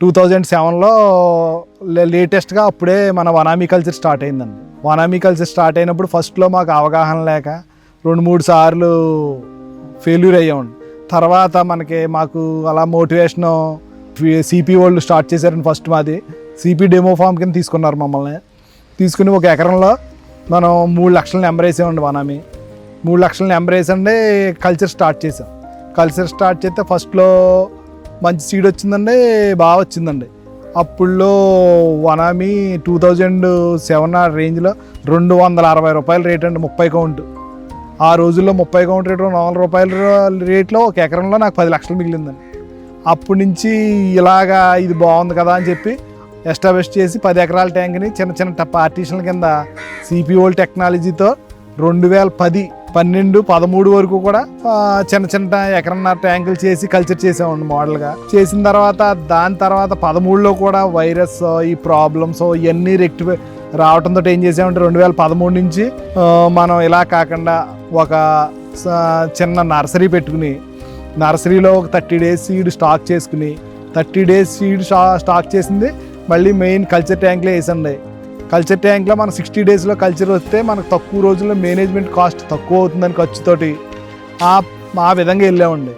2007లో లేటెస్ట్గా అప్పుడే మన వనామీ కల్చర్ స్టార్ట్ అయిందండి. వనామీ కల్చర్ స్టార్ట్ అయినప్పుడు ఫస్ట్లో మాకు అవగాహన లేక 2-3 సార్లు ఫెయిల్యూర్ అయ్యామండి. తర్వాత మాకు అలా మోటివేషను సిపి వాళ్ళు స్టార్ట్ చేశారని ఫస్ట్ మాది సిపి డెమో ఫామ్ కింద తీసుకున్నారు మమ్మల్ని. తీసుకుని 1 ఎకరంలో మనం 3 లక్షల నెంబర్ వేసామండి. వనామీ 3 లక్షల నెంబర్ వేసండి కల్చర్ స్టార్ట్ చేసాం. కల్చర్ స్టార్ట్ చేస్తే ఫస్ట్లో మంచి సీడ్ వచ్చిందండి, బాగా వచ్చిందండి. అప్పుడులో వనామీ 2007 రేంజ్లో 260 రూపాయల రేట్ అండి, 30 కౌంట్. ఆ రోజుల్లో 30 కౌంట్ రేటు 4 రూపాయల రేట్లో 1 ఎకరంలో నాకు 10 లక్షలు మిగిలిందండి. అప్పటి నుంచి ఇలాగా ఇది బాగుంది కదా అని చెప్పి ఎస్టాబ్లిష్ చేసి 10 ఎకరాల ట్యాంక్ని చిన్న పార్టీషన్ల కింద సిపిఓల్ టెక్నాలజీతో 2010, 12, 13 వరకు కూడా చిన్న ఎకరన్నర ట్యాంకులు చేసి కల్చర్ చేసామండి మోడల్గా. చేసిన తర్వాత దాని తర్వాత 13లో కూడా వైరస్ ఈ ప్రాబ్లమ్స్ ఇవన్నీ రెక్టిఫై రావడంతో ఏం చేసామంటే 2013 నుంచి మనం ఇలా కాకుండా ఒక చిన్న నర్సరీ పెట్టుకుని నర్సరీలో ఒక 30 డేస్ సీడ్ స్టాక్ చేసుకుని 30 డేస్ సీడ్ స్టాక్ చేసింది మళ్ళీ మెయిన్ కల్చర్ ట్యాంక్లో వేసండి. కల్చర్ ట్యాంక్లో మనం 60 డేస్లో కల్చర్ వస్తే మనకు తక్కువ రోజుల్లో మేనేజ్మెంట్ కాస్ట్ తక్కువ అవుతుందని ఖర్చుతోటి ఆ విధంగా వెళ్ళామండి.